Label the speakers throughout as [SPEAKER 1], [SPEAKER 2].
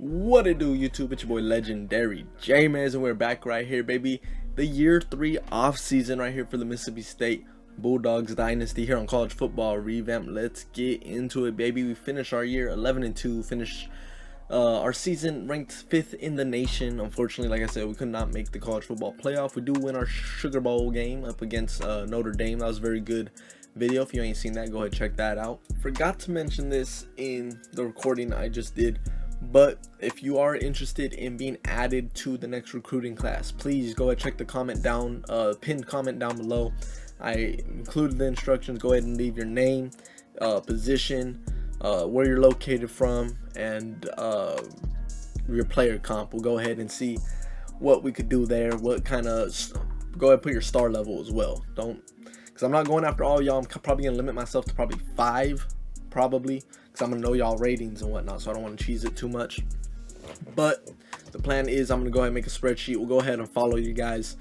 [SPEAKER 1] What it do, YouTube? It's your boy Legendary J-Mans, and we're back right here, baby. The year 3 off season right here for the Mississippi State Bulldogs Dynasty here on college football Revamped. Let's get into it, baby. We finished our year 11-2, finished our season ranked 5th in the nation. Unfortunately, like I said, we could not make the college football playoff. We do win our Sugar Bowl game up against Notre Dame. That was a very good video. If you ain't seen that, go ahead and check that out. Forgot to mention this in the recording I just did, but if you are interested in being added to the next recruiting class, please go ahead and check the comment down, pinned comment down below. I included the instructions. Go ahead and leave your name, position, where you're located from, and your player comp. We'll go ahead and see what we could do there. What kind of, go ahead and put your star level as well. Don't, because I'm not going after all y'all. I'm probably gonna limit myself to probably 5, probably, because I'm gonna know y'all ratings and whatnot, so I don't want to cheese it too much. But the plan is I'm gonna go ahead and make a spreadsheet. We'll go ahead and follow you guys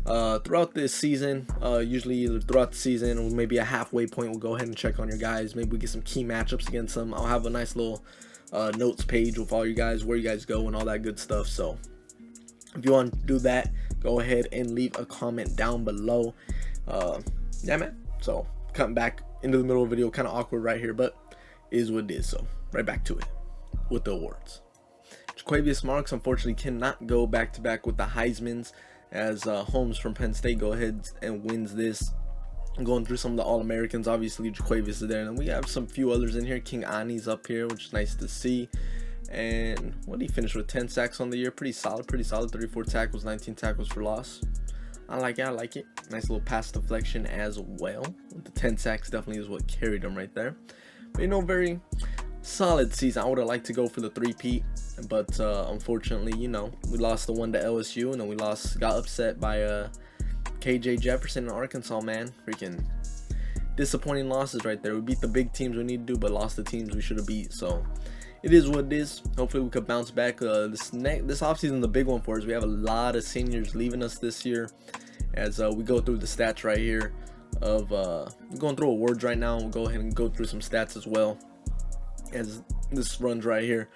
[SPEAKER 1] throughout this season, usually either throughout the season or maybe a halfway point. We'll go ahead and check on your guys. Maybe we get some key matchups against them. I'll have a nice little notes page with all you guys, where you guys go and all that good stuff. So if you want to do that, go ahead and leave a comment down below. Yeah, man. So cutting back into the middle of the video, kind of awkward right here, but is what it is. So right back to it with the awards. Jaquavius Marks unfortunately cannot go back to back with the Heismans, as Holmes from Penn State go ahead and wins this. I'm going through some of the All-Americans. Obviously Jaquavius is there, and we have some few others in here. King Ani's up here, which is nice to see. And what did he finish with? 10 sacks on the year. Pretty solid. 34 tackles, 19 tackles for loss. I like it. Nice little pass deflection as well. The 10 sacks definitely is what carried him right there. But, you know, very solid season. I would have liked to go for the 3-peat, but unfortunately, you know, we lost the one to LSU, and then we got upset by KJ Jefferson in Arkansas, man. Freaking disappointing losses right there. We beat the big teams we need to do, but lost the teams we should have beat. So it is what it is. Hopefully we could bounce back. This offseason is the big one for us. We have a lot of seniors leaving us this year, as we go through the stats right here of going through awards right now. We'll go ahead and go through some stats as well as this runs right here.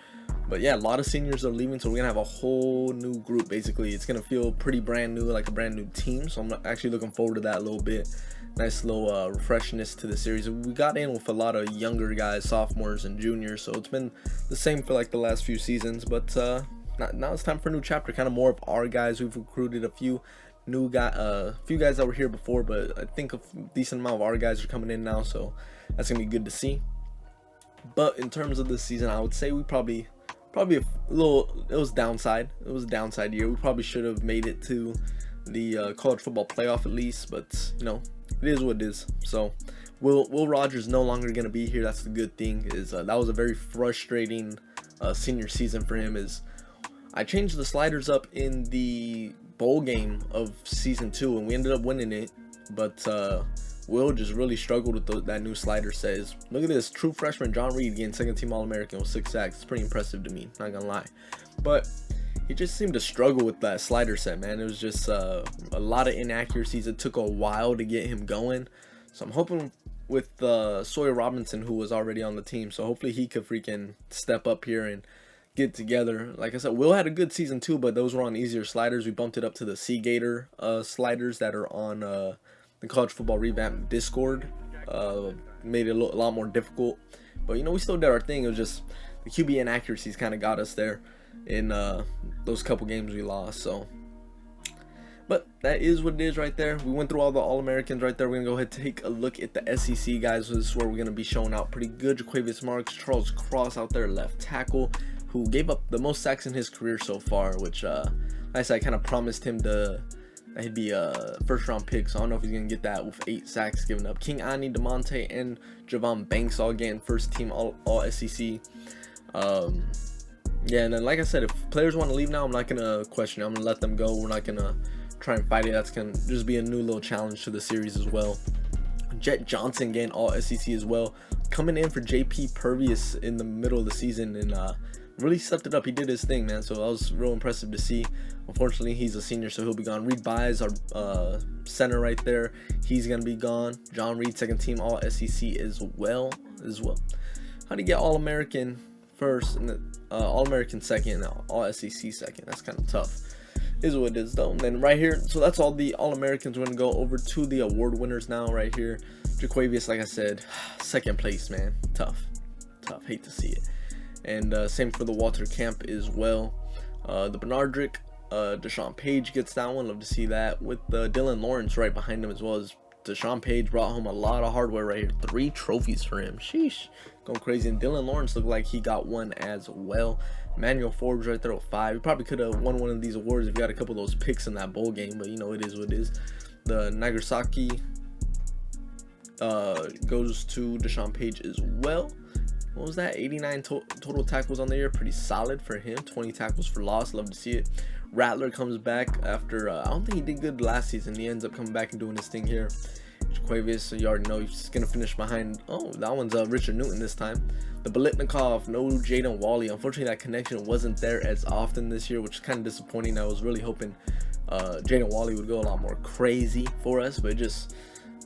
[SPEAKER 1] But yeah, a lot of seniors are leaving, so we're gonna have a whole new group. Basically, it's gonna feel pretty brand new, like a brand new team. So I'm actually looking forward to that a little bit. Nice little refreshness to the series. We got in with a lot of younger guys, sophomores and juniors, so it's been the same for like the last few seasons. But now it's time for a new chapter, kind of more of our guys. We've recruited a few new few guys that were here before, but I think a decent amount of our guys are coming in now, so that's gonna be good to see. But in terms of this season, I would say we probably a little, it was a downside year. We probably should have made it to the college football playoff at least, but you know, it is what it is. So Will Rogers no longer going to be here. That's the good thing. Is that was a very frustrating senior season for him. Is I changed the sliders up in the bowl game of season 2, and we ended up winning it, but Will just really struggled with that new slider set. Look at this, true freshman John Reed getting second team All-American with 6 sacks. It's pretty impressive to me, not gonna lie. But he just seemed to struggle with that slider set, man. It was just a lot of inaccuracies. It took a while to get him going. So I'm hoping with Sawyer Robinson, who was already on the team, so hopefully he could freaking step up here and get together. Like I said, Will had a good season too, but those were on easier sliders. We bumped it up to the Seagator sliders that are on the College Football Revamp Discord. Made it a lot more difficult, but you know, we still did our thing. It was just the QB inaccuracies kind of got us there in those couple games we lost. So, but that is what it is right there. We went through all the All-Americans right there. We're gonna go ahead and take a look at the SEC guys. This is where we're gonna be showing out pretty good. Jaquavius Marks, Charles Cross out there, left tackle, who gave up the most sacks in his career so far, which I kind of promised him that he'd be a first-round pick, so I don't know if he's going to get that with 8 sacks given up. King Ani, DeMonte, and Javon Banks all getting first-team all SEC. Yeah, and then like I said, if players want to leave now, I'm not going to question it. I'm going to let them go. We're not going to try and fight it. That's going to just be a new little challenge to the series as well. Jet Johnson getting all SEC as well. Coming in for JP Purvius in the middle of the season, and really stepped it up. He did his thing, man, so that was real impressive to see. Unfortunately, he's a senior, so he'll be gone. Reed Byes, our center right there, he's gonna be gone. John Reed, second team all SEC as well. How do you get All-American first, and then All-American second, and All SEC second. That's kind of tough. Is what it is though. And then right here, so that's all the All-Americans. We're gonna go over to the award winners now. Right here, Jaquavius, like I said, second place, man. Tough. Hate to see it. And same for the Walter Camp as well. The Bernardrick, Deshaun Page gets that one. Love to see that. With Dylan Lawrence right behind him as well. As Deshaun Page brought home a lot of hardware right here. 3 trophies for him. Sheesh. Going crazy. And Dylan Lawrence looked like he got one as well. Emmanuel Forbes right there with 5. He probably could have won one of these awards if he got a couple of those picks in that bowl game. But, you know, it is what it is. The Nagasaki goes to Deshaun Page as well. What was that? 89 total tackles on the year. Pretty solid for him. 20 tackles for loss. Love to see it. Rattler comes back after, I don't think he did good last season. He ends up coming back and doing his thing here. Jaquavius, so you already know he's going to finish behind. Oh, that one's Richard Newton this time. The Bolitnikov, no Jaden Wally. Unfortunately, that connection wasn't there as often this year, which is kind of disappointing. I was really hoping Jaden Wally would go a lot more crazy for us, but it just...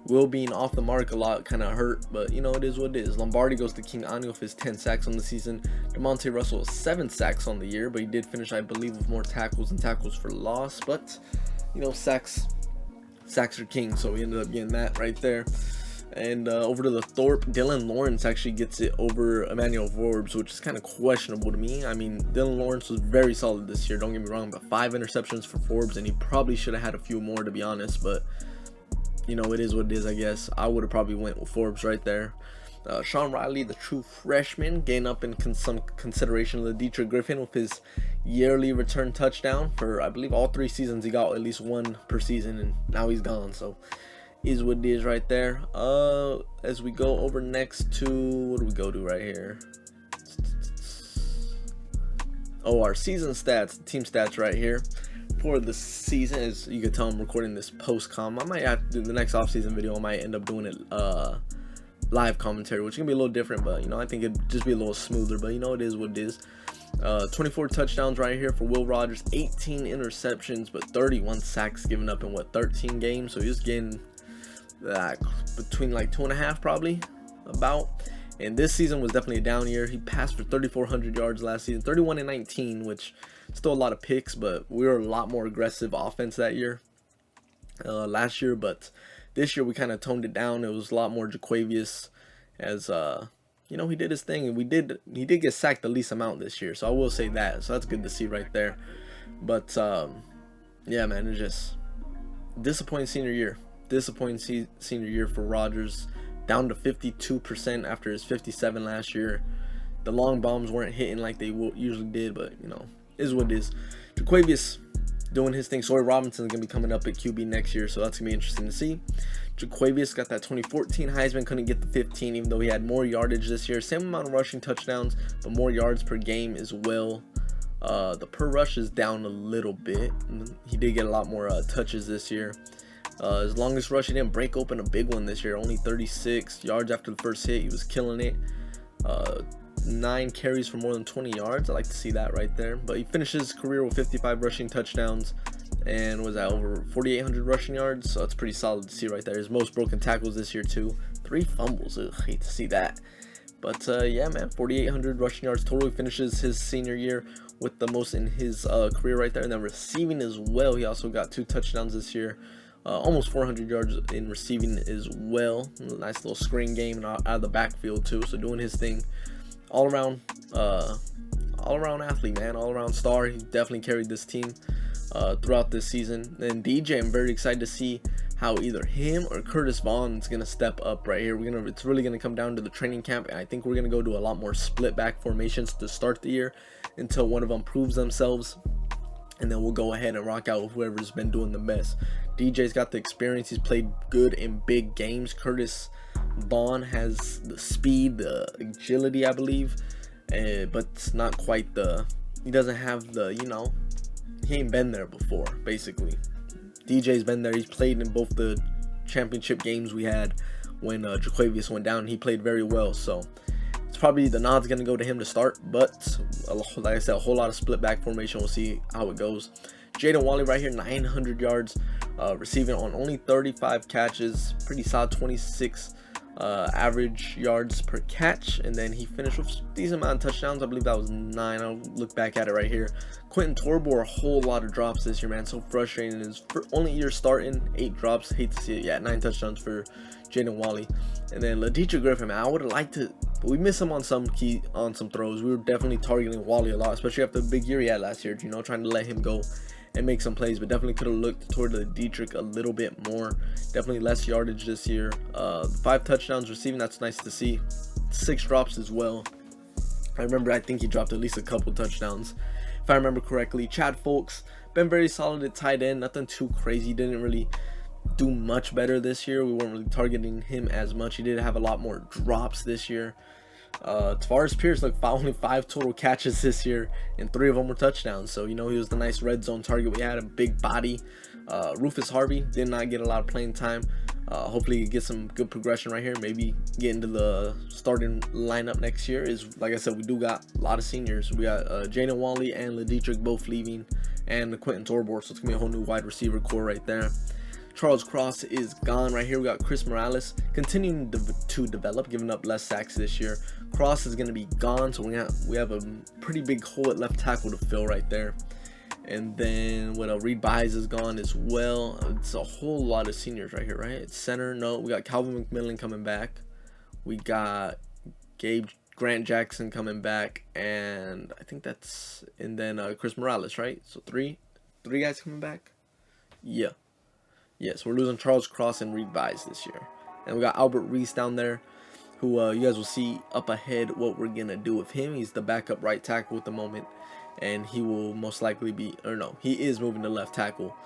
[SPEAKER 1] Will being off the mark a lot kind of hurt, but you know, it is what it is. Lombardi goes to King Ani with his 10 sacks on the season. DeMonte Russell 7 sacks on the year, but he did finish, I believe, with more tackles and tackles for loss. But you know, sacks are king, so we ended up getting that right there. And over to the Thorpe, Dylan Lawrence actually gets it over Emmanuel Forbes, which is kind of questionable to me. I mean, Dylan Lawrence was very solid this year, don't get me wrong, but 5 interceptions for Forbes, and he probably should have had a few more, to be honest. But you know, it is what it is, I guess. I would have probably went with Forbes right there. Sean Riley, the true freshman, gained up in some consideration of the Dietrich Griffin with his yearly return touchdown. For, I believe, all 3 seasons, he got at least 1 per season, and now he's gone. So, is what it is right there. As we go over next to, what do we go to right here? Oh, our season stats, team stats right here. For the season, as you can tell, I'm recording this post-com. I might have to do the next off-season video. I might end up doing it live commentary, which is gonna be a little different, but you know, I think it'd just be a little smoother. But you know, it is what it is. 24 touchdowns right here for Will Rogers, 18 interceptions, but 31 sacks given up in 13 games. So he's getting between like 2.5 probably about. And this season was definitely a down year. He passed for 3,400 yards last season, 31 and 19, which still a lot of picks, but we were a lot more aggressive offense that year, last year. But this year we kind of toned it down. It was a lot more Jaquavius, as you know, he did his thing, and he did get sacked the least amount this year. So I will say that. So that's good to see right there. But yeah, man, it's just disappointing senior year. Disappointing senior year for Rodgers. Down to 52% after his 57 last year. The long bombs weren't hitting like they usually did, but you know, is what it is. Jaquavius doing his thing. Sawyer Robinson is going to be coming up at QB next year, so that's going to be interesting to see. Jaquavius got that 2014 Heisman, couldn't get the 15, even though he had more yardage this year. Same amount of rushing touchdowns, but more yards per game as well. The per rush is down a little bit. He did get a lot more touches this year. His longest rush, he didn't break open a big one this year. Only 36 yards after the first hit. He was killing it. 9 carries for more than 20 yards. I like to see that right there. But he finishes his career with 55 rushing touchdowns. And was that over 4,800 rushing yards? So that's pretty solid to see right there. His most broken tackles this year too. 3 fumbles. Ugh, hate to see that. But yeah, man, 4,800 rushing yards total. He finishes his senior year with the most in his career right there. And then receiving as well. He also got 2 touchdowns this year. Almost 400 yards in receiving as well. Nice little screen game and out of the backfield too. So doing his thing. All around athlete, man. All around star. He definitely carried this team throughout this season. And DJ, I'm very excited to see how either him or Curtis Vaughn is gonna step up right here. It's really gonna come down to the training camp, and I think we're gonna go to a lot more split back formations to start the year until one of them proves themselves. And then we'll go ahead and rock out with whoever's been doing the best. DJ's got the experience. He's played good in big games. Curtis Vaughn has the speed, the agility, I believe. But it's not quite the... He doesn't have the, you know... He ain't been there before, basically. DJ's been there. He's played in both the championship games we had when Jaquavius went down. He played very well, so... It's probably the nod's going to go to him to start, but like I said, a whole lot of split back formation. We'll see how it goes. Jaden Wally right here, 900 yards receiving on only 35 catches. Pretty solid, 26 average yards per catch, and then he finished with a decent amount of touchdowns. I believe that was 9. I'll look back at it right here. Quentin Torbor, a whole lot of drops this year, man. So frustrating. His only year starting, 8 drops. Hate to see it. Yeah, 9 touchdowns for Jaden Wally. And then Laditra Griffin, man, I would have liked to, but we missed him on some throws. We were definitely targeting Wally a lot, especially after the big year he had last year, you know, trying to let him go and make some plays, but definitely could have looked toward the Dietrich a little bit more. Definitely less yardage this year. 5 touchdowns receiving, that's nice to see. 6 drops as well. I think he dropped at least a couple touchdowns, if I remember correctly. Chad Folks, been very solid at tight end, nothing too crazy. Didn't really do much better this year. We weren't really targeting him as much. He did have a lot more drops this year. Tavares Pierce, look, only 5 total catches this year, and 3 of them were touchdowns. So, you know, he was the nice red zone target. We had a big body. Rufus Harvey did not get a lot of playing time. Hopefully, he gets some good progression right here. Maybe get into the starting lineup next year. Is like I said, we do got a lot of seniors. We got Jaden Wally and Ladietrich both leaving, and Quentin Torbor. So it's gonna be a whole new wide receiver core right there. Charles Cross is gone right here. We got Chris Morales continuing to develop, giving up less sacks this year. Cross is going to be gone, so we have a pretty big hole at left tackle to fill right there. And then Reed Byes is gone as well. It's a whole lot of seniors right here, right? It's center. No, we got Calvin McMillan coming back. We got Grant Jackson coming back, and I think that's, and then Chris Morales, right? So three guys coming back. Yeah. Yes, we're losing Charles Cross and Reed Byes this year. And we got Albert Reese down there, who you guys will see up ahead what we're going to do with him. He's the backup right tackle at the moment, and he will most likely be, or no, he is moving to left tackle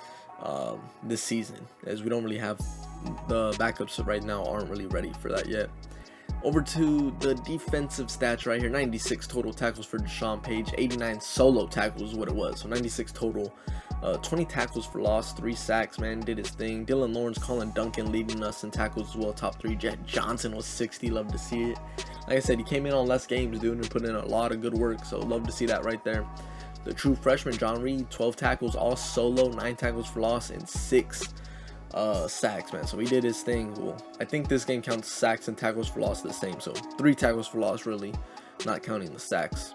[SPEAKER 1] this season, as we don't really have, the backups right now aren't really ready for that yet. Over to the defensive stats right here. 96 total tackles for Deshaun Page. 89 solo tackles is what it was. So 96 total. 20 tackles for loss. 3 sacks, man. Did his thing. Dylan Lawrence, Colin Duncan leading us in tackles as well. Top 3. Jet Johnson was 60. Love to see it. Like I said, he came in on less games, dude, and put in a lot of good work. So love to see that right there. The true freshman, John Reed, 12 tackles, all solo. 9 tackles for loss and 6 sacks, man. So he did his thing. Well, I think this game counts sacks and tackles for loss the same, so 3 tackles for loss, really, not counting the sacks.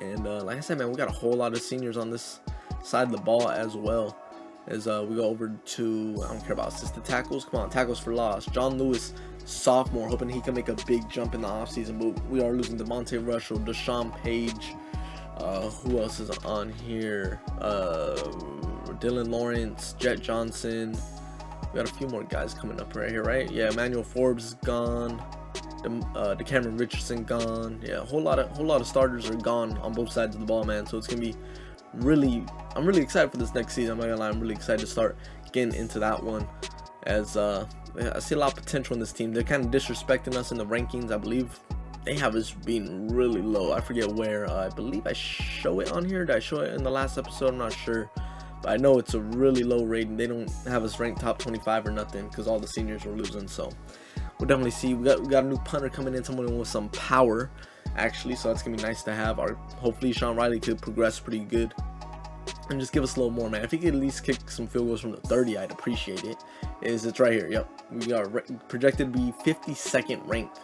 [SPEAKER 1] And like I said, man, we got a whole lot of seniors on this side of the ball as well. As we go over to, I don't care about assisted tackles. Come on, tackles for loss. John Lewis, sophomore, hoping he can make a big jump in the offseason, but we are losing DeMonte Russell, Deshaun Page. Who else is on here? Dylan Lawrence, Jet Johnson. We got a few more guys coming up right here, right? Yeah, Emmanuel Forbes is gone. DeCameron Richardson gone. Yeah, a whole lot of starters are gone on both sides of the ball, man. So it's gonna be really, I'm really excited for this next season. I'm not gonna lie, I'm really excited to start getting into that one, as I see a lot of potential in this team. They're kind of disrespecting us in the rankings. I believe they have us being really low. I forget where. I believe I show it on here. Did I show it in the last episode? I'm not sure. But I know it's a really low rating. They don't have us ranked top 25 or nothing, because all the seniors were losing. So we'll definitely see. We got a new punter coming in, someone with some power, actually. So that's going to be nice to have. Hopefully Sean Riley could progress pretty good and just give us a little more, man. If he could at least kick some field goals from the 30, I'd appreciate it. It's right here. Yep. We are projected to be 52nd ranked,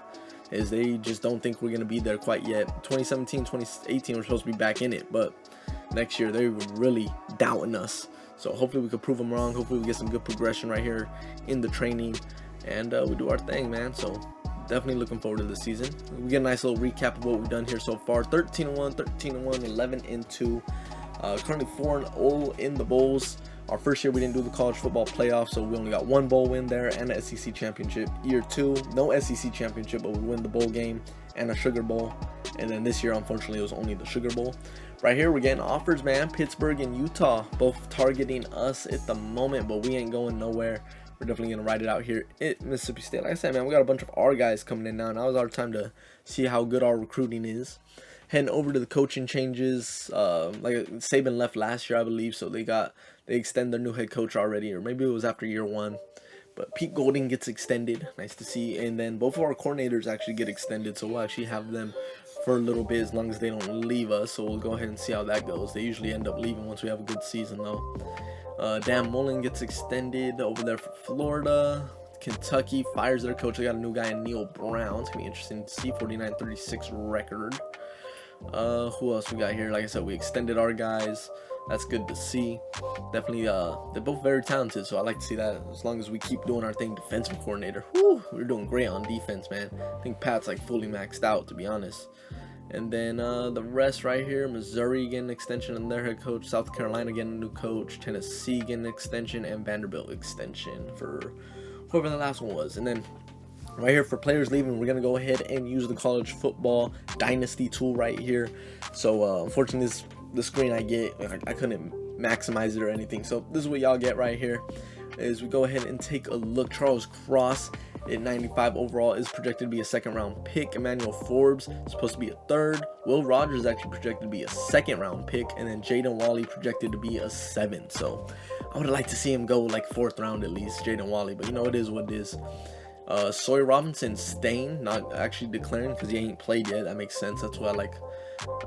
[SPEAKER 1] as they just don't think we're going to be there quite yet. 2017, 2018, we're supposed to be back in it, but next year they were really doubting us. So hopefully we could prove them wrong. Hopefully we get some good progression right here in the training, and we do our thing, man. So definitely looking forward to the season. We get a nice little recap of what we've done here so far. 13-1, 13-1, 11-2. Currently 4-0 in the bowls. Our first year we didn't do the college football playoff, so we only got 1 bowl win there and an SEC championship. Year 2, no SEC championship, but we win the bowl game and a Sugar Bowl. And then this year, unfortunately, it was only the Sugar Bowl. Right here, we're getting offers, man. Pittsburgh and Utah both targeting us at the moment, but we ain't going nowhere. We're definitely going to ride it out here at Mississippi State. Like I said, man, we got a bunch of our guys coming in now. Now is our time to see how good our recruiting is. Heading over to the coaching changes. Like Saban left last year, I believe, so they extend their new head coach already, or maybe it was after year 1. But Pete Golding gets extended. Nice to see. And then both of our coordinators actually get extended, so we'll actually have them for a little bit, as long as they don't leave us. So we'll go ahead and see how that goes. They usually end up leaving once we have a good season, though. Dan Mullen gets extended over there for Florida. Kentucky fires their coach. They got a new guy in Neil Brown. It's gonna be interesting to see. 49-36 record. Who else we got here? Like I said, we extended our guys. That's good to see. Definitely, they're both very talented, so I like to see that. As long as we keep doing our thing, defensive coordinator. Whew, we're doing great on defense, man. I think Pat's like fully maxed out, to be honest. And then the rest right here: Missouri getting an extension on their head coach, South Carolina getting a new coach, Tennessee getting an extension, and Vanderbilt extension for whoever the last one was. And then right here for players leaving, we're gonna go ahead and use the college football Dynasty tool right here. So unfortunately, the screen I get, I couldn't maximize it or anything. So this is what y'all get right here. Is we go ahead and take a look. Charles Cross at 95 overall is projected to be a second-round pick. Emmanuel Forbes is supposed to be a third. Will Rogers is actually projected to be a second-round pick, and then Jaden Walley projected to be a 7. So I would like to see him go like 4th round at least, Jaden Walley. But you know, it is what it is. Sawyer Robinson staying, not actually declaring because he ain't played yet. That makes sense. That's why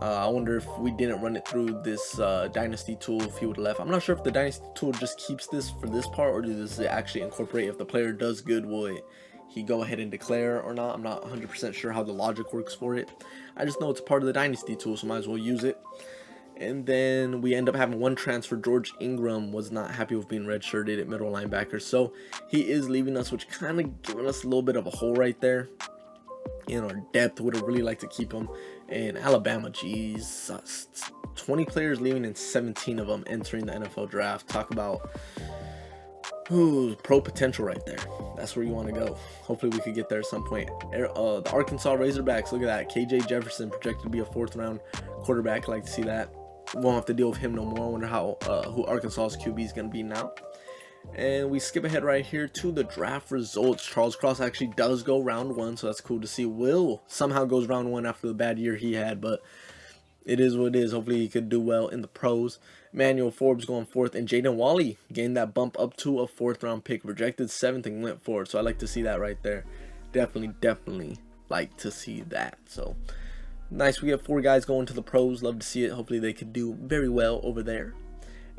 [SPEAKER 1] I wonder if we didn't run it through this Dynasty tool, if he would have left. I'm not sure if the Dynasty tool just keeps this for this part, or does it actually incorporate if the player does good, will he go ahead and declare or not? I'm not 100% sure how the logic works for it. I just know it's part of the Dynasty tool, so might as well use it. And then we end up having one transfer. George Ingram was not happy with being redshirted at middle linebacker, so he is leaving us, which kind of giving us a little bit of a hole right there in our depth. Would have really liked to keep him. And Alabama, Jesus, 20 players leaving and 17 of them entering the NFL draft. Talk about pro potential right there. That's where you want to go. Hopefully we could get there at some point. The Arkansas Razorbacks, look at that. KJ Jefferson projected to be a 4th round quarterback. I like to see that. Won't have to deal with him no more. I wonder how who Arkansas's QB is going to be now. And we skip ahead right here to the draft results. Charles Cross actually does go round 1, so that's cool to see. Will somehow goes round 1 after the bad year he had, but it is what it is. Hopefully he could do well in the pros. Emmanuel Forbes going 4th, and Jaden Walley gained that bump up to a 4th round pick. Rejected 7th and went 4th, so I like to see that right there. Definitely like to see that. So nice, we have 4 guys going to the pros. Love to see it. Hopefully they could do very well over there.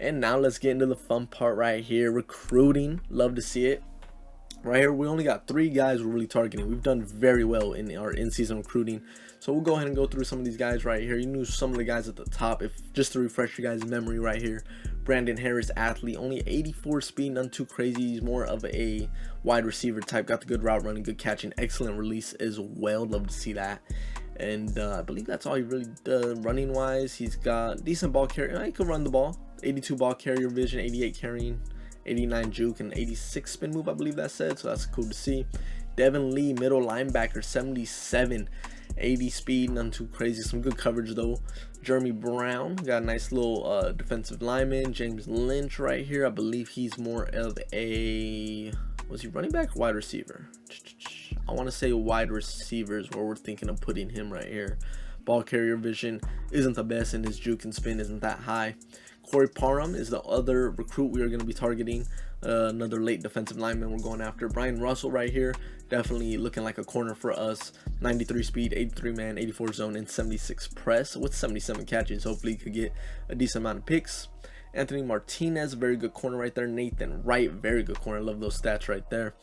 [SPEAKER 1] And now let's get into the fun part right here. Recruiting. Love to see it. Right here, we only got 3 guys we're really targeting. We've done very well in our in-season recruiting. So we'll go ahead and go through some of these guys right here. You knew some of the guys at the top. If just to refresh your guys' memory right here. Brandon Harris, athlete. Only 84 speed, none too crazy. He's more of a wide receiver type. Got the good route running, good catching, excellent release as well. Love to see that. And I believe that's all he really does running wise. He's got decent ball carrier. He can run the ball. 82 ball carrier vision, 88 carrying, 89 juke, and 86 spin move, I believe that said. So that's cool to see. Devin Lee, middle linebacker, 77, 80 speed, none too crazy. Some good coverage though. Jeremy Brown, got a nice little defensive lineman. James Lynch right here. I believe he's more of a, was he running back or wide receiver? I want to say wide receiver is where we're thinking of putting him right here. Ball carrier vision isn't the best, and his juke and spin isn't that high. Corey Parham is the other recruit we are going to be targeting. Another late defensive lineman we're going after. Brian Russell right here, definitely looking like a corner for us. 93 speed, 83 man, 84 zone, and 76 press with 77 catches. Hopefully he could get a decent amount of picks. Anthony Martinez, very good corner right there. Nathan Wright, very good corner. I love those stats right there.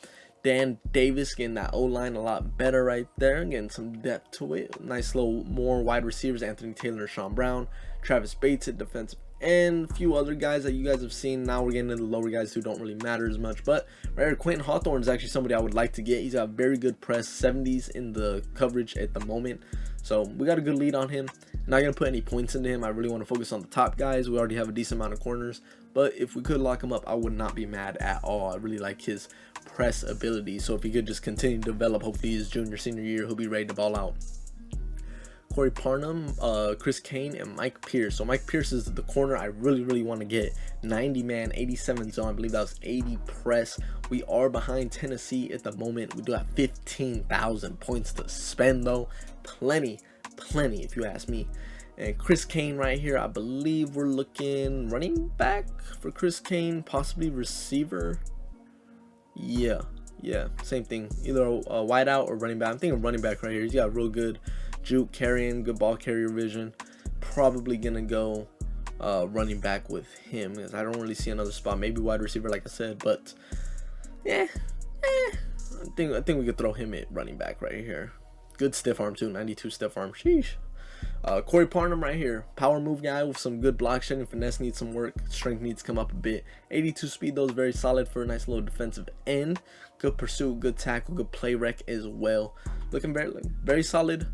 [SPEAKER 1] Dan Davis getting that O-line a lot better right there, getting some depth to it. Nice little more wide receivers, Anthony Taylor, Sean Brown, Travis Bates at defensive, and a few other guys that you guys have seen. Now we're getting into the lower guys who don't really matter as much. But right here, Quentin Hawthorne is actually somebody I would like to get. He's got very good press, 70s in the coverage at the moment. So we got a good lead on him. Not going to put any points into him. I really want to focus on the top guys. We already have a decent amount of corners. But if we could lock him up, I would not be mad at all. I really like his press ability. So if he could just continue to develop, hopefully his junior, senior year, he'll be ready to ball out. Corey Parham, Chris Kane, and Mike Pierce. So Mike Pierce is the corner I really want to get. 90 man, 87 zone. I believe that was 80 press. We are behind Tennessee at the moment. We do have 15,000 points to spend though. Plenty if you ask me. And Chris Kane right here, I believe we're looking running back for Chris Kane, possibly receiver. Yeah, same thing. Either a wide out or running back. I'm thinking running back right here. He's got real good juke carrying, good ball carrier vision. Probably gonna go running back with him because I don't really see another spot. Maybe wide receiver, like I said, but yeah, I think we could throw him at running back right here. Good stiff arm too, 92 stiff arm. Sheesh. Corey Parnham right here, power move guy with some good block shedding. Finesse needs some work. Strength needs to come up a bit. 82 speed though is very solid for a nice little defensive end. Good pursuit, good tackle, good play rec as well. Looking very solid.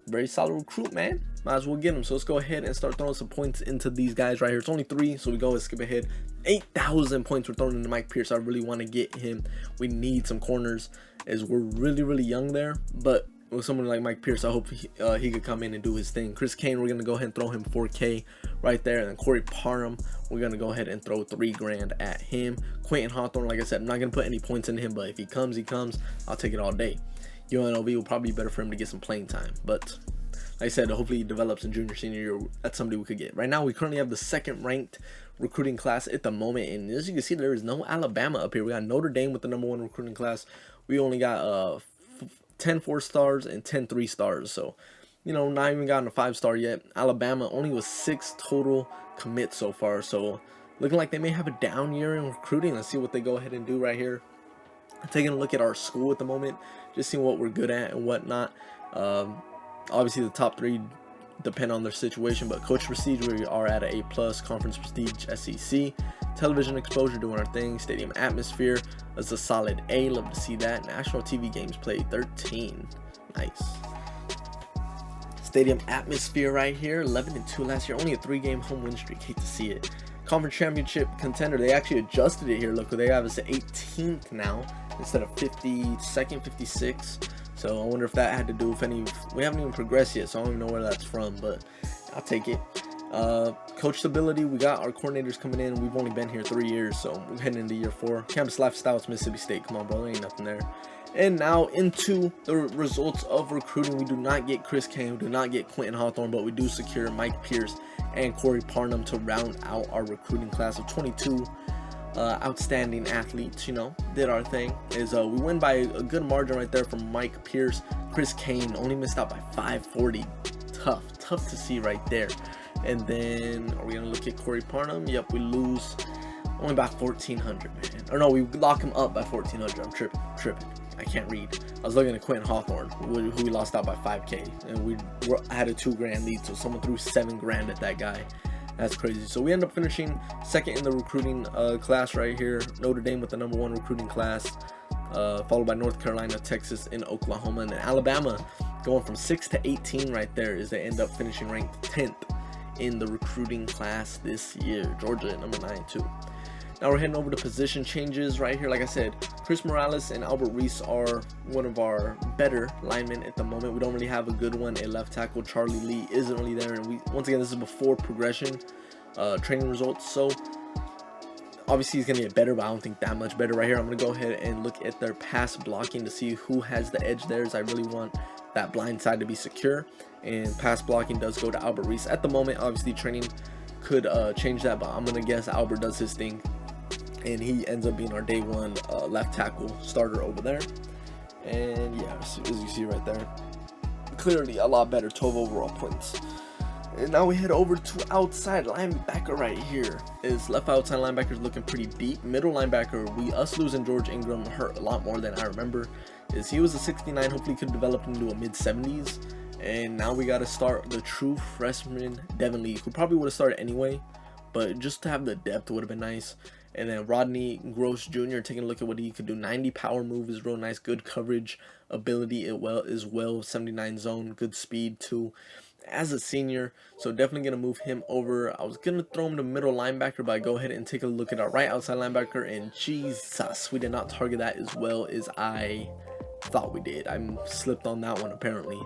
[SPEAKER 1] Very solid recruit, man. Might as well get him. So let's go ahead and start throwing some points into these guys right here. It's only 3, so we go and skip ahead. 8,000 points we're throwing into Mike Pierce. I really want to get him. We need some corners as we're really young there. But with someone like Mike Pierce, I hope he could come in and do his thing. Chris Kane, we're going to go ahead and throw him 4K right there. And then Corey Parham, we're going to go ahead and throw 3 grand at him. Quentin Hawthorne, like I said, I'm not going to put any points in him, but if he comes, he comes. I'll take it all day. UNLV will probably be better for him to get some playing time, but like I said, hopefully he develops in junior, senior year. That's somebody we could get. Right now, we currently have the 2nd ranked recruiting class at the moment, and as you can see, there is no Alabama up here. We got Notre Dame with the #1 recruiting class. We only got 10 4-stars and 10 3-stars, so you know, not even gotten a 5-star yet. Alabama only with 6 total commits so far, so looking like they may have a down year in recruiting. Let's see what they go ahead and do right here. Taking a look at our school at the moment, just seeing what we're good at and whatnot. Obviously the top 3 depend on their situation, but coach prestige, we are at an A+, conference prestige SEC, television exposure, doing our thing, stadium atmosphere, that's a solid A, love to see that. National TV games played, 13, nice. Stadium atmosphere right here, 11-2 last year, only a 3-game home win streak, hate to see it. Conference championship contender, they actually adjusted it here. Look, they have us at 18th now instead of 52nd, 56th. So I wonder if that had to do with any. We haven't even progressed yet, so I don't even know where that's from, but I'll take it. Coach stability, we got our coordinators coming in. We've only been here 3 years, so we're heading into year 4. Campus lifestyle, it's Mississippi State. Come on, bro, there ain't nothing there. And now into the results of recruiting. We do not get Chris Kane, we do not get Quentin Hawthorne, but we do secure Mike Pierce and Corey Parnham to round out our recruiting class of 22 outstanding athletes. You know, did our thing. We win by a good margin right there from Mike Pierce. Chris Kane only missed out by 540. Tough to see right there. And then are we gonna look at Corey Parnham? Yep, we lose only by 1,400, man. Or no, we lock him up by 1,400. I'm tripping. I can't read. I was looking at Quentin Hawthorne, who we lost out by 5K, and we had a 2 grand lead, so someone threw 7 grand at that guy. That's crazy. So we end up finishing 2nd in the recruiting class right here. Notre Dame with the #1 recruiting class, followed by North Carolina, Texas, and Oklahoma, and then Alabama going from 6 to 18 right there as they end up finishing ranked 10th in the recruiting class this year. Georgia at #9 too. Now we're heading over to position changes right here. Like I said, Chris Morales and Albert Reese are one of our better linemen at the moment. We don't really have a good one at left tackle. Charlie Lee isn't really there, and once again, this is before progression training results, so obviously he's gonna get better, but I don't think that much better right here. I'm gonna go ahead and look at their pass blocking to see who has the edge there, as I really want that blind side to be secure, and pass blocking does go to Albert Reese at the moment. Obviously training could change that, but I'm gonna guess Albert does his thing, and he ends up being our day 1 left tackle starter over there. And yeah, as you see right there, clearly a lot better, 12 overall points. And now we head over to outside linebacker right here. Is left outside linebacker is looking pretty beat. Middle linebacker, us losing George Ingram hurt a lot more than I remember. Is he was a 69, hopefully could develop into a mid-70s. And now we got to start the true freshman Devin Lee, who probably would have started anyway, but just to have the depth would have been nice. And then Rodney Gross Jr., taking a look at what he could do. 90 power move is real nice. Good coverage ability as well. 79 zone. Good speed too as a senior. So definitely going to move him over. I was going to throw him to middle linebacker, but I go ahead and take a look at our right outside linebacker. And Jesus, we did not target that as well as I thought we did. I slipped on that one apparently.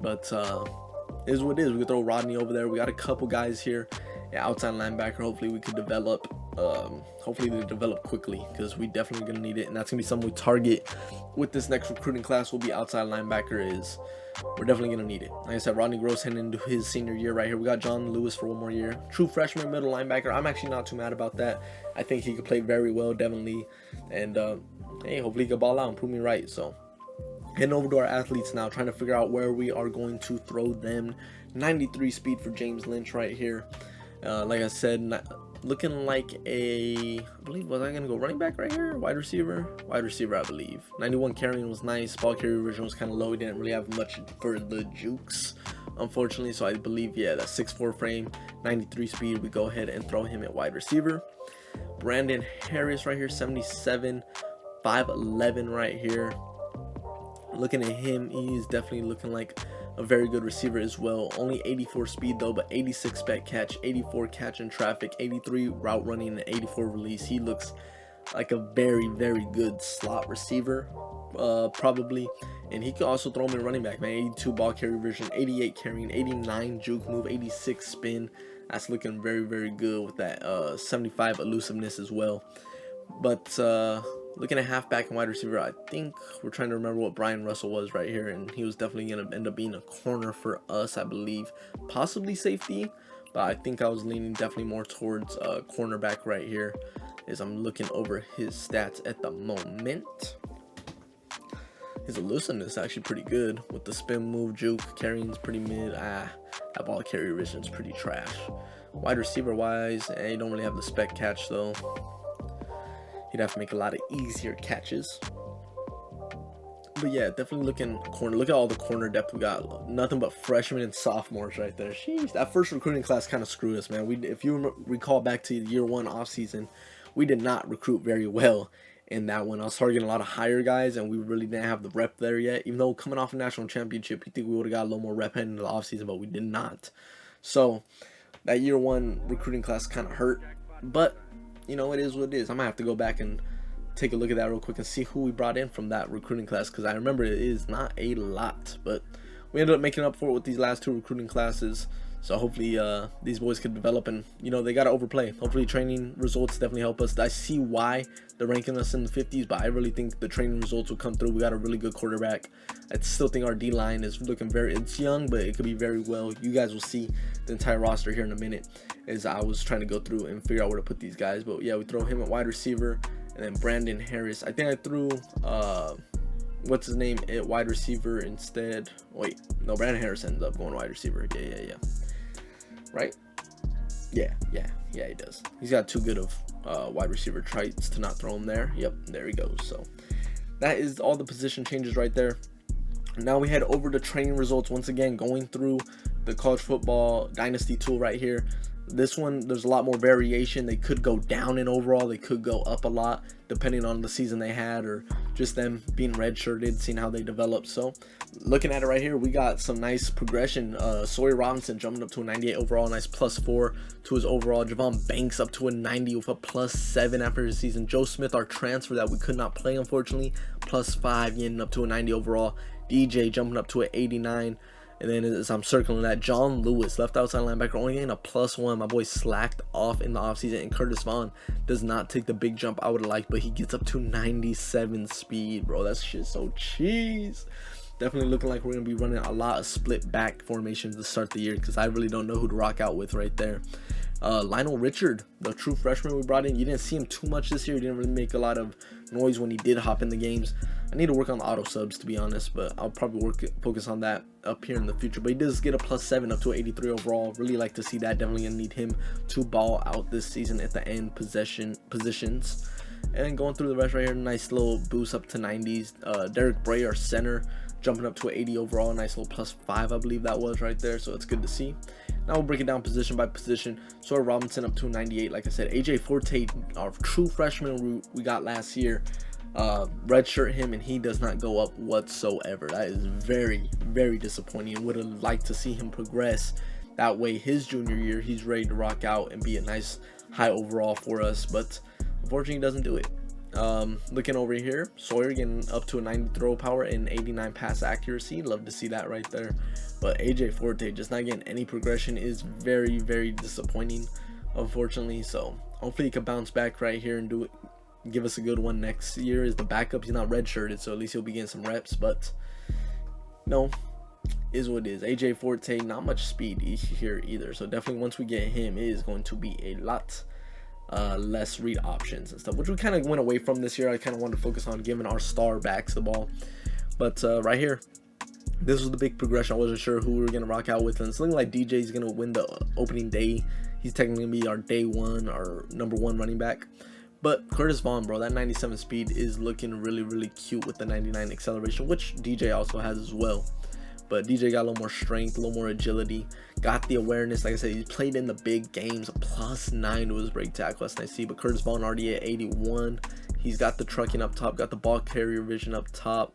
[SPEAKER 1] But it is what it is. We could throw Rodney over there. We got a couple guys here. Yeah, outside linebacker, hopefully we could develop. Hopefully they develop quickly, because we definitely gonna need it, and that's gonna be something we target with this next recruiting class. Will be outside linebacker. We're definitely gonna need it. Like I said, Rodney Gross heading into his senior year right here. We got John Lewis for 1 more year. True freshman middle linebacker. I'm actually not too mad about that. I think he could play very well, Devin Lee, and hey, hopefully he could ball out and prove me right. So heading over to our athletes now, trying to figure out where we are going to throw them. 93 speed for James Lynch right here. Like I said, looking like I believe, was I gonna go running back right here? Wide receiver, I believe. 91 carrying was nice. Ball carry original was kind of low. He didn't really have much for the jukes, unfortunately. So I believe, yeah, that 6'4" frame, 93 speed. We go ahead and throw him at wide receiver. Brandon Harris right here, 77, 5'11" right here. Looking at him, he's definitely looking like a very good receiver as well. Only 84 speed though, but 86 spec catch, 84 catch in traffic, 83 route running, and 84 release. He looks like a very, very good slot receiver, probably. And he could also throw him in running back, man. 82 ball carry vision, 88 carrying, 89 juke move, 86 spin. That's looking very, very good with that 75 elusiveness as well. But looking at halfback and wide receiver, I think we're trying to remember what Brian Russell was right here, and he was definitely going to end up being a corner for us, I believe. Possibly safety, but I think I was leaning definitely more towards cornerback right here as I'm looking over his stats at the moment. His elusiveness is actually pretty good with the spin move, juke, carrying's pretty mid. That ball carry vision is pretty trash. Wide receiver wise, you don't really have the spec catch though. He'd have to make a lot of easier catches. But yeah, definitely looking corner. Look at all the corner depth we got. Nothing but freshmen and sophomores right there. Sheesh, that first recruiting class kind of screwed us, man. If you recall back to year 1 offseason, we did not recruit very well in that one. I was targeting a lot of higher guys, and we really didn't have the rep there yet. Even though coming off a national championship, you think we would have got a little more rep heading into the offseason, but we did not. So that year 1 recruiting class kind of hurt. But you know, it is what it is. I'm gonna have to go back and take a look at that real quick and see who we brought in from that recruiting class, because I remember it is not a lot, but we ended up making up for it with these last 2 recruiting classes. So hopefully these boys could develop, and you know, they got to overplay. Hopefully training results definitely help us. I see why they're ranking us in the 50s, but I really think the training results will come through. We got a really good quarterback. I still think our D-line is looking it's young, but it could be very well. You guys will see the entire roster here in a minute as I was trying to go through and figure out where to put these guys. But yeah, we throw him at wide receiver, and then Brandon Harris. I think I threw what's his name at wide receiver instead. Wait, no, Brandon Harris ends up going wide receiver. Yeah. Right? Yeah, he does. He's got too good of wide receiver traits to not throw him there. Yep, there he goes. So that is all the position changes right there. Now we head over to training results once again, going through the college football dynasty tool right here. This one, there's a lot more variation. They could go down in overall, they could go up a lot depending on the season they had or just them being redshirted, seeing how they develop. So looking at it right here, we got some nice progression. Sawyer Robinson jumping up to a 98 overall, nice +4 to his overall. Javon Banks up to a 90 with a +7 after his season. Joe Smith, our transfer that we could not play unfortunately, +5, getting up to a 90 overall. DJ jumping up to an 89. And then as I'm circling that, John Lewis, left outside linebacker, only getting a +1. My boy slacked off in the offseason. And Curtis Vaughn does not take the big jump I would have liked, but he gets up to 97 speed, bro. That shit so cheese. Definitely looking like we're going to be running a lot of split back formations to start the year, because I really don't know who to rock out with right there. Lionel Richard, the true freshman we brought in, you didn't see him too much this year. He didn't really make a lot of noise when he did hop in the games. I need to work on the auto subs, to be honest, but I'll probably focus on that up here in the future. But he does get a +7 up to 83 overall. Really like to see that. Definitely gonna need him to ball out this season at the end positions. And going through the rest right here, nice little boost up to 90s. Derek Bray, our center, jumping up to an 80 overall. Nice little +5, I believe that was right there. So it's good to see. Now we'll break it down position by position. Sawyer Robinson up to a 98. Like I said, AJ Forte, our true freshman we got last year, redshirt him, and he does not go up whatsoever. That is very, very disappointing. Would have liked to see him progress. That way his junior year, he's ready to rock out and be a nice high overall for us, but unfortunately he doesn't do it. Looking over here, Sawyer getting up to a 90 throw power and 89 pass accuracy. Love to see that right there. But AJ Forte just not getting any progression is very, very disappointing, unfortunately. So hopefully he can bounce back right here and do it, give us a good one next year as the backup. He's not redshirted, so at least he'll be getting some reps. But no, is what it is. AJ Forte, not much speed here either. So definitely once we get him, it is going to be a lot less read options and stuff, which we kind of went away from this year. I kind of wanted to focus on giving our star backs the ball. But right here, this was the big progression. I wasn't sure who we were going to rock out with, and it's looking like DJ is going to win the opening day he's technically gonna be our day one, our #1 running back. But Curtis Vaughn, bro, that 97 speed is looking really, really cute with the 99 acceleration, which DJ also has as well. But DJ got a little more strength, a little more agility, got the awareness. Like I said, he played in the big games, +9 to his break tackle. That's nice to see. But Curtis Vaughn already at 81. He's got the trucking up top, got the ball carrier vision up top.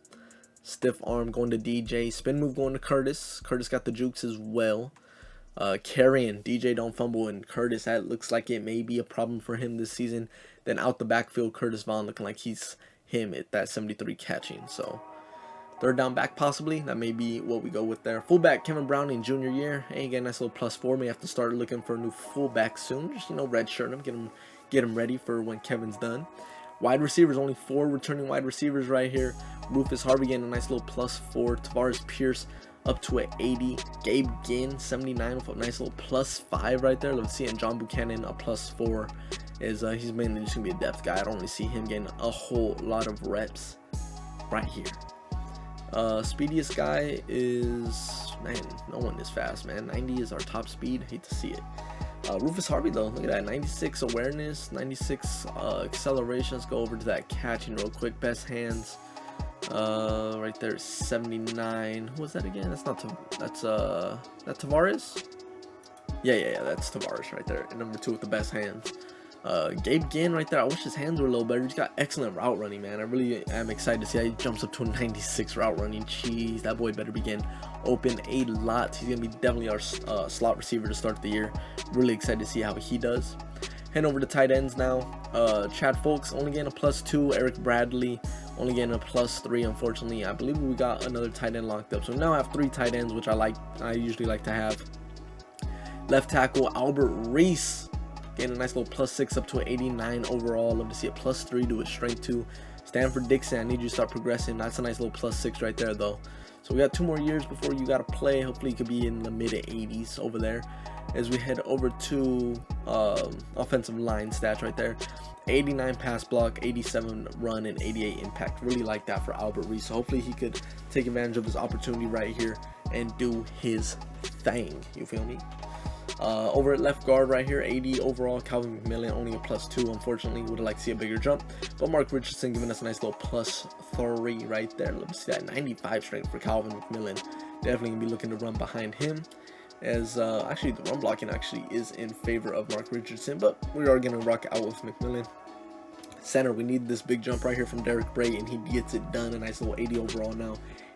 [SPEAKER 1] Stiff arm going to DJ. Spin move going to Curtis. Curtis got the jukes as well. Carrying, DJ don't fumble, and Curtis, that looks like it may be a problem for him this season. Then out the backfield, Curtis Vaughn looking like he's him at that 73 catching. So third down back possibly, that may be what we go with there. Fullback Kevin Browning junior year, hey, again, nice little +4. May have to start looking for a new fullback soon. Just, you know, redshirt him, get him ready for when Kevin's done. Wide receivers, only 4 returning wide receivers right here. Rufus Harvey getting a nice little +4. Tavares Pierce up to an 80. Gabe Ginn 79 with a nice little +5 right there. Let's see, and John Buchanan a +4. Is he's mainly just gonna be a depth guy. I don't really see him getting a whole lot of reps right here. Speediest guy is, man, no one is fast, man. 90 is our top speed. Hate to see it. Rufus Harvey though, look at that, 96 awareness, 96 acceleration. Let's go over to that catching real quick. Best hands, right there, 79. Who was that again? That's not that Tavares. Yeah, that's Tavares right there. And #2 with the best hands. Gabe Ginn right there. I wish his hands were a little better. He's got excellent route running, man. I really am excited to see how he jumps up to a 96 route running. Jeez, that boy better be getting open a lot. He's gonna be definitely our slot receiver to start the year. Really excited to see how he does. Head over to tight ends now. Chad Folks only getting a +2. Eric Bradley only getting a +3. Unfortunately, I believe we got another tight end locked up. So now I have 3 tight ends, which I usually like to have. Left tackle Albert Reese getting a nice little +6 up to an 89 overall. Love to see a +3 to his strength too. Stanford Dixon, I need you to start progressing. That's a nice little +6 right there though. So we got 2 more years before you gotta play. Hopefully you could be in the mid-80s over there. As we head over to offensive line stats right there. 89 pass block, 87 run, and 88 impact. Really like that for Albert Reese. So hopefully he could take advantage of his opportunity right here and do his thing. You feel me? Over at left guard right here, 80 overall. Calvin McMillan only a +2. Unfortunately, would have liked to see a bigger jump. But Mark Richardson giving us a nice little +3 right there. Let me see that 95 strength for Calvin McMillan. Definitely gonna be looking to run behind him. As actually the run blocking actually is in favor of Mark Richardson, but we are gonna rock out with McMillan. Center, we need this big jump right here from Derek Bray, and he gets it done. A nice little 80 overall now.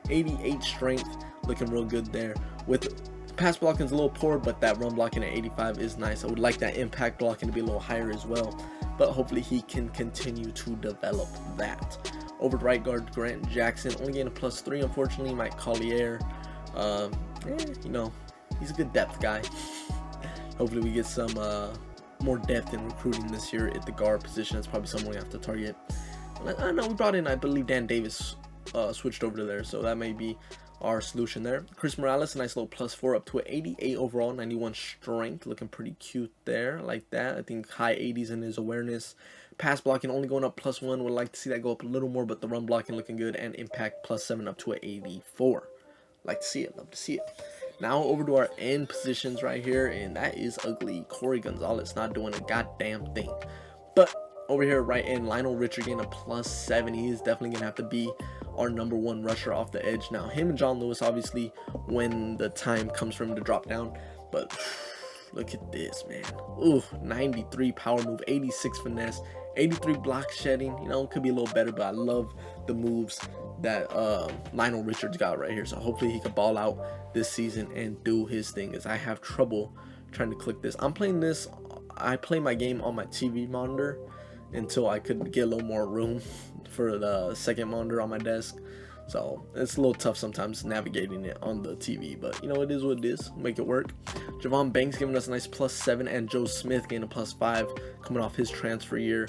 [SPEAKER 1] 88 strength, looking real good there. With pass blocking is a little poor, but that run blocking at 85 is nice. I would like that impact blocking to be a little higher as well, but hopefully he can continue to develop that. Over to right guard, Grant Jackson only getting a +3. Unfortunately, Mike Collier, you know, he's a good depth guy. Hopefully we get some more depth in recruiting this year at the guard position. That's probably someone we have to target. I know we brought in, I believe Dan Davis switched over to there, so that may be our solution there. Chris Morales, a nice little +4 up to an 88 overall, 91 strength, looking pretty cute there. I like that. I think high 80s in his awareness. Pass blocking only going up +1. Would like to see that go up a little more, but the run blocking looking good, and impact +7 up to an 84. Like to see it, love to see it. Now over to our end positions right here, and that is ugly. Corey Gonzalez not doing a goddamn thing. But over here right end, Lionel Richard getting a +7. He is definitely gonna have to be our #1 rusher off the edge. Now him and John Lewis, obviously when the time comes for him to drop down, but look at this, man. Ooh, 93 power move, 86 finesse, 83 block shedding. You know, it could be a little better, but I love the moves that Lionel Richards got right here. So hopefully he could ball out this season and do his thing, as I have trouble trying to click this. I'm playing this, I play my game on my TV monitor until I could get a little more room for the second monitor on my desk. So it's a little tough sometimes navigating it on the TV, but you know, it is what it is. Make it work. Javon Banks giving us a nice +7, and Joe Smith getting a +5 coming off his transfer year.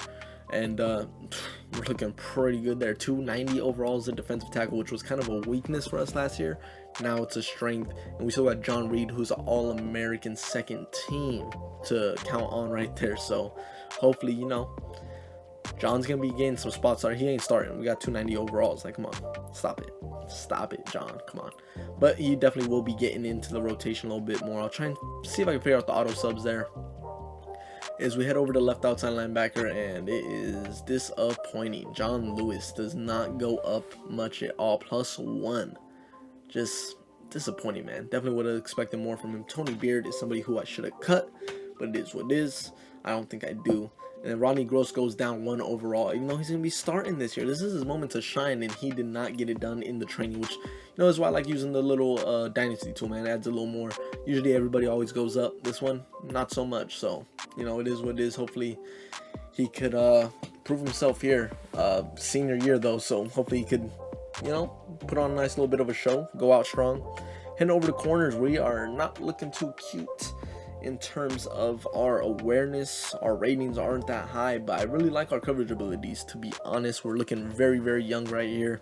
[SPEAKER 1] And we're looking pretty good there. 290 overall as a defensive tackle, which was kind of a weakness for us last year. Now it's a strength. And we still got John Reed, who's an All-American second team to count on right there. So hopefully, you know, John's gonna be getting some spots. He ain't starting. We got 290 overalls. Like, come on, stop it, John. Come on. But he definitely will be getting into the rotation a little bit more. I'll try and see if I can figure out the auto subs there. is we head over to left outside linebacker, and it is disappointing. John Lewis does not go up much at all. +1. Just disappointing, man. Definitely would have expected more from him. Tony Beard is somebody who I should have cut, but it is what it is. I don't think I do. And then Rodney Gross goes down 1 overall, even though he's going to be starting this year. This is his moment to shine, and he did not get it done in the training, which, is why I like using the little Dynasty tool, man. It adds a little more. Usually everybody always goes up. This one, not so much. So, it is what it is. Hopefully he could prove himself here. Senior year, though, so hopefully he could, put on a nice little bit of a show, go out strong. Heading over to corners, we are not looking too cute in terms of our awareness. Our ratings aren't that high, but I really like our coverage abilities, to be honest. We're looking very, very young right here.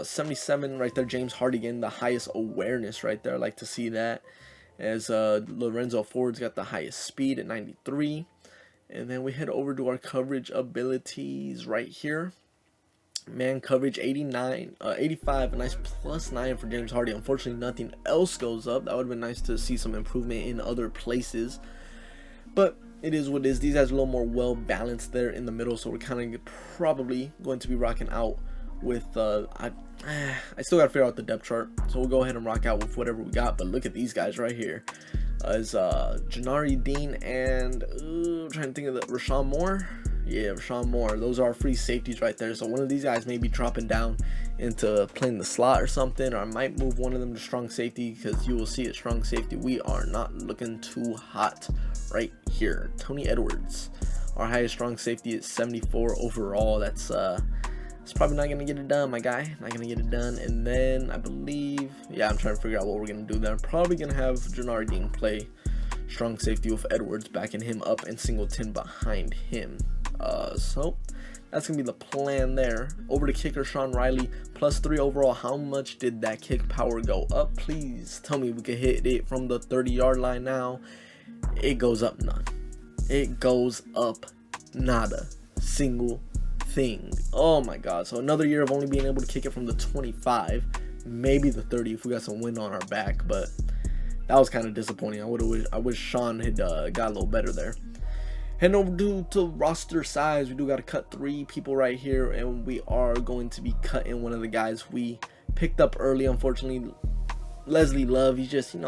[SPEAKER 1] 77 right there. James Hardigan, the highest awareness right there. I like to see that. As Lorenzo Ford's got the highest speed at 93. And then we head over to our coverage abilities right here. Man coverage 89, 85, a nice +9 for James Hardy. Unfortunately, nothing else goes up. That would have been nice to see some improvement in other places, but it is what it is. These guys are a little more well balanced there in the middle, so we're kind of probably going to be rocking out with I still got to figure out the depth chart, so we'll go ahead and rock out with whatever we got. But look at these guys right here. Is Janari Dean and I'm trying to think of the Rashawn Moore. Yeah, Rashawn Moore. Those are our free safeties right there. So one of these guys may be dropping down into playing the slot or something, or I might move one of them to strong safety, because you will see at strong safety we are not looking too hot right here. Tony Edwards, our highest strong safety is 74 overall. That's it's probably not gonna get it done, my guy. Not gonna get it done. And then I believe, yeah, I'm trying to figure out what we're gonna do there. I'm probably gonna have Janardine play strong safety with Edwards backing him up and Singleton behind him. So that's gonna be the plan there. Over to kicker, Sean Riley, +3 overall. How much did that kick power go up? Please tell me we can hit it from the 30-yard line now. It goes up none. It goes up nada. Single thing. Oh my god. So another year of only being able to kick it from the 25, maybe the 30 if we got some wind on our back, but that was kind of disappointing. I wish Sean had got a little better there. Heading over to roster size, we do got to cut 3 people right here, and we are going to be cutting one of the guys we picked up early. Unfortunately, Leslie Love, he's just, he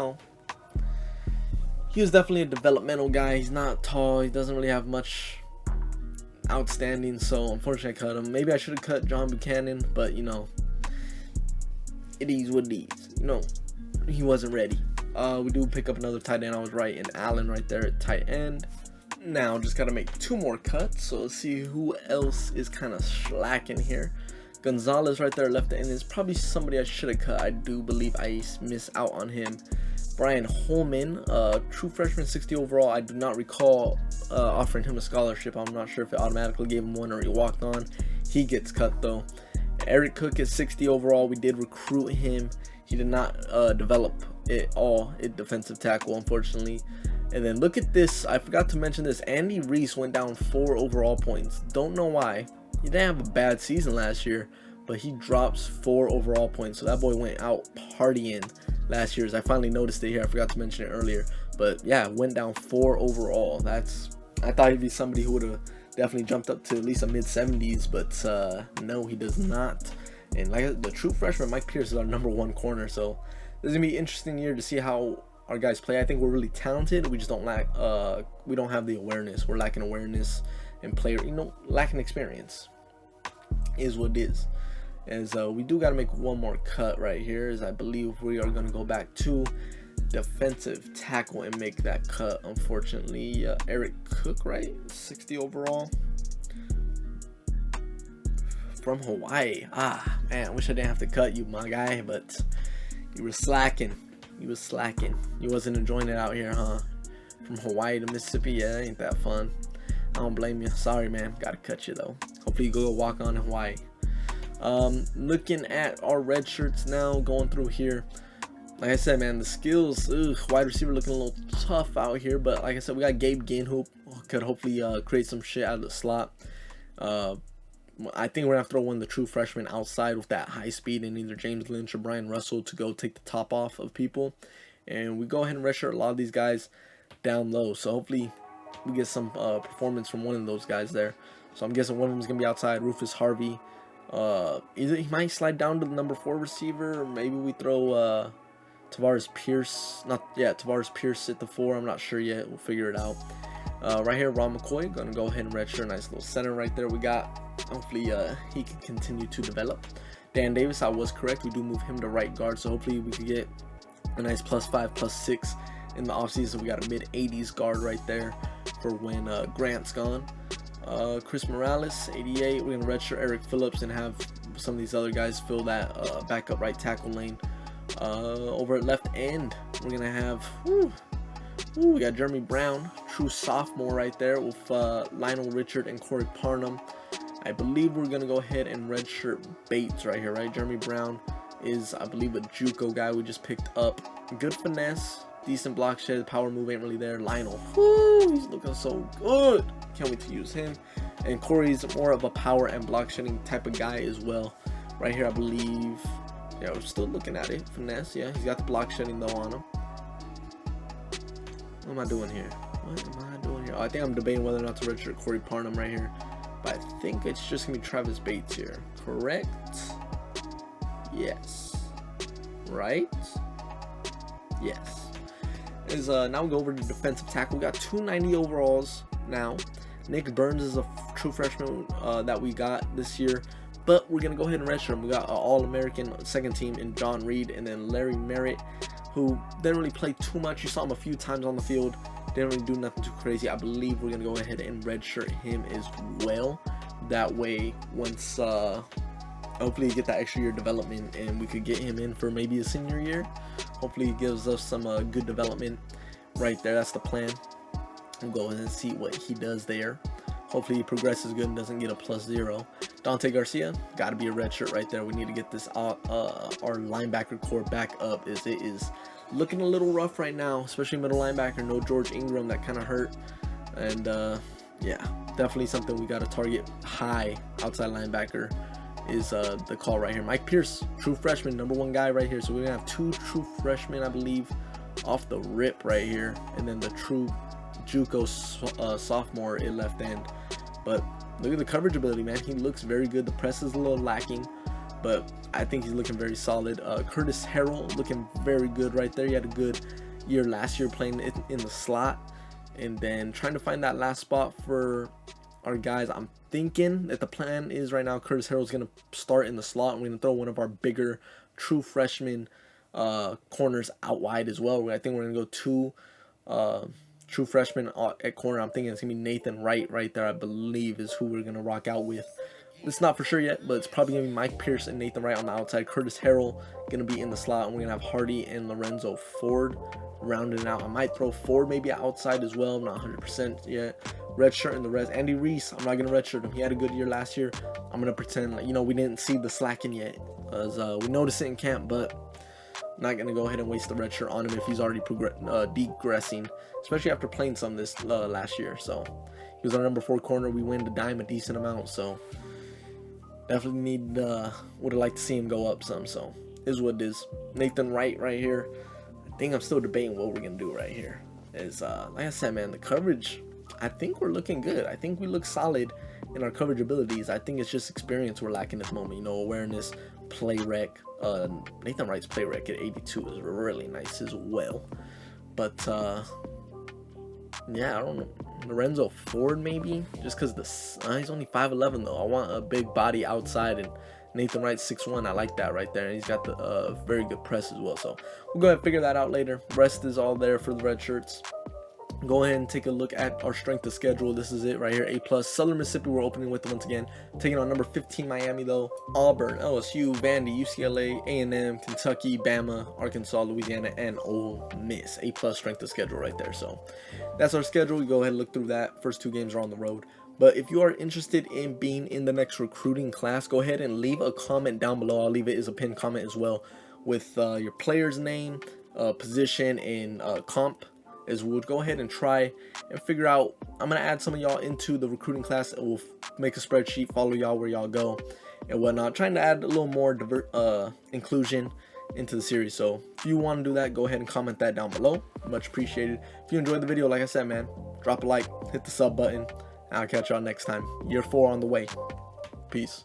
[SPEAKER 1] was definitely a developmental guy. He's not tall. He doesn't really have much outstanding, so unfortunately I cut him. Maybe I should have cut John Buchanan, but it is what it is. He wasn't ready. We do pick up another tight end. I was right, and Allen right there at tight end. Now just gotta make 2 more cuts, so let's see who else is kind of slacking here. Gonzalez right there left end is probably somebody I should have cut. I do believe I missed out on him. Brian Holman, true freshman, 60 overall. I do not recall offering him a scholarship. I'm not sure if it automatically gave him one or he walked on. He gets cut though. Eric Cook is 60 overall. We did recruit him. He did not develop at all at defensive tackle, unfortunately. And then look at this. I forgot to mention this. Andy Reese went down 4 overall points. Don't know why. He didn't have a bad season last year, but he drops 4 overall points. So that boy went out partying last year. I finally noticed it here. I forgot to mention it earlier. But yeah, went down 4 overall. I thought he'd be somebody who would have definitely jumped up to at least a mid-70s, but no, he does not. And like the true freshman, Mike Pierce is our #1 corner. So this is gonna be an interesting year to see how our guys play. I think we're really talented. We just don't lack. We don't have the awareness. We're lacking awareness and player. Lacking experience is what it is. As we do got to make 1 more cut right here. As I believe we are gonna go back to defensive tackle and make that cut. Unfortunately, Eric Cook, right, 60 overall. From Hawaii. Ah, man, I wish I didn't have to cut you, my guy, but you were slacking. You was slacking. You wasn't enjoying it out here, huh? From Hawaii to Mississippi, yeah, ain't that fun. I don't blame you. Sorry, man. Gotta cut you, though. Hopefully you go walk on in Hawaii. Looking at our red shirts now, going through here. Like I said, man, the skills, wide receiver looking a little tough out here, but like I said, we got Gabe Ginn who could hopefully create some shit out of the slot. I think we're gonna have to throw one of the true freshmen outside with that high speed, and either James Lynch or Brian Russell to go take the top off of people. And we go ahead and redshirt a lot of these guys down low. So hopefully we get some performance from one of those guys there. So I'm guessing one of them is gonna be outside. Rufus Harvey. Either he might slide down to the number 4 receiver, or maybe we throw Tavares Pierce. Tavares Pierce at the 4. I'm not sure yet. We'll figure it out. Right here, Ron McCoy, gonna go ahead and redshirt. Nice little center right there we got. Hopefully he can continue to develop. Dan Davis, I was correct. We do move him to right guard, so hopefully we could get a nice +5, +6 in the offseason. We got a mid-80s guard right there for when Grant's gone. Chris Morales, 88. We're gonna redshirt Eric Phillips and have some of these other guys fill that backup right tackle lane. Over at left end, we're gonna have we got Jeremy Brown, true sophomore right there, with Lionel Richard and Corey Parnham. I believe we're gonna go ahead and redshirt Bates right here, right? Jeremy Brown is, I believe, a JUCO guy we just picked up. Good finesse, decent block shed, power move ain't really there. Lionel, he's looking so good. Can't wait to use him. And Corey's more of a power and block shedding type of guy as well. Right here, I believe. Yeah, we're still looking at it. Finesse, yeah. He's got the block shedding though on him. What am I doing here? Oh, I think I'm debating whether or not to redshirt Corey Parnham right here. But I think it's just gonna be Travis Bates here. Correct? Yes. Right? Yes. Now we go over to defensive tackle. We got 290 overalls now. Nick Burns is a true freshman that we got this year, but we're gonna go ahead and redshirt him. We got an All-American second team in John Reed, and then Larry Merritt, who didn't really play too much. You saw him a few times on the field, didn't really do nothing too crazy. I believe we're gonna go ahead and redshirt him as well. That way, once hopefully get that extra year development, and we could get him in for maybe a senior year. Hopefully he gives us some good development right there. That's the plan. We'll go ahead and see what he does there. Hopefully he progresses good and doesn't get a +0. Dante Garcia, got to be a red shirt right there. We need to get this our linebacker core back up, as it is looking a little rough right now, especially middle linebacker. No George Ingram, that kind of hurt. And yeah, definitely something we got to target high. Outside linebacker is the call right here. Mike Pierce, true freshman, #1 guy right here. So we're gonna have 2 true freshmen, I believe, off the rip right here, and then the true JUCO sophomore at left end. But look at the coverage ability, man. He looks very good. The press is a little lacking, but I think he's looking very solid. Curtis Harrell looking very good right there. He had a good year last year playing in the slot, and then trying to find that last spot for our guys. I'm thinking that the plan is right now Curtis Harrell's going to start in the slot, and we're going to throw one of our bigger true freshman corners out wide as well. I think we're going to go 2 true freshmen at corner. I'm thinking it's going to be Nathan Wright right there, I believe, is who we're going to rock out with. It's not for sure yet, but it's probably going to be Mike Pierce and Nathan Wright on the outside. Curtis Harrell going to be in the slot, and we're going to have Hardy and Lorenzo Ford rounding it out. I might throw Ford maybe outside as well. I'm not 100% yet. Red shirt in the res. Andy Reese, I'm not going to redshirt him. He had a good year last year. I'm going to pretend like, we didn't see the slacking yet, as we noticed it in camp, but not going to go ahead and waste the red shirt on him if he's already degressing, especially after playing some this last year. So he was our #4 corner. We win the dime a decent amount, so definitely would have liked to see him go up some. So is what it is. Nathan Wright right here. I think I'm still debating what we're going to do right here. Is like I said, man, the coverage, I think we're looking good. I think we look solid in our coverage abilities. I think it's just experience we're lacking at this moment. Awareness, play rec. Nathan Wright's play rec at 82 is really nice as well. But yeah, I don't know. Lorenzo Ford maybe, just because he's only 5'11" though. I want a big body outside, and Nathan Wright's 6'1". I like that right there, and he's got the very good press as well. So we'll go ahead and figure that out later. Rest is all there for the red shirts. Go ahead and take a look at our strength of schedule. This is it right here. A+. Southern Mississippi we're opening with once again. Taking on number 15 Miami though. Auburn, LSU, Vandy, UCLA, A&M, Kentucky, Bama, Arkansas, Louisiana, and Ole Miss. A+ strength of schedule right there. So that's our schedule. We go ahead and look through that. First 2 games are on the road. But if you are interested in being in the next recruiting class, go ahead and leave a comment down below. I'll leave it as a pinned comment as well, with your player's name, position, and comp. Is we'll go ahead and try and figure out. I'm gonna add some of y'all into the recruiting class, and we'll make a spreadsheet, follow y'all where y'all go and whatnot, trying to add a little more inclusion into the series. So if you want to do that, go ahead and comment that down below. Much appreciated. If you enjoyed the video, like I said, man, drop a like, hit the sub button, and I'll catch y'all next time. Year 4 on the way. Peace.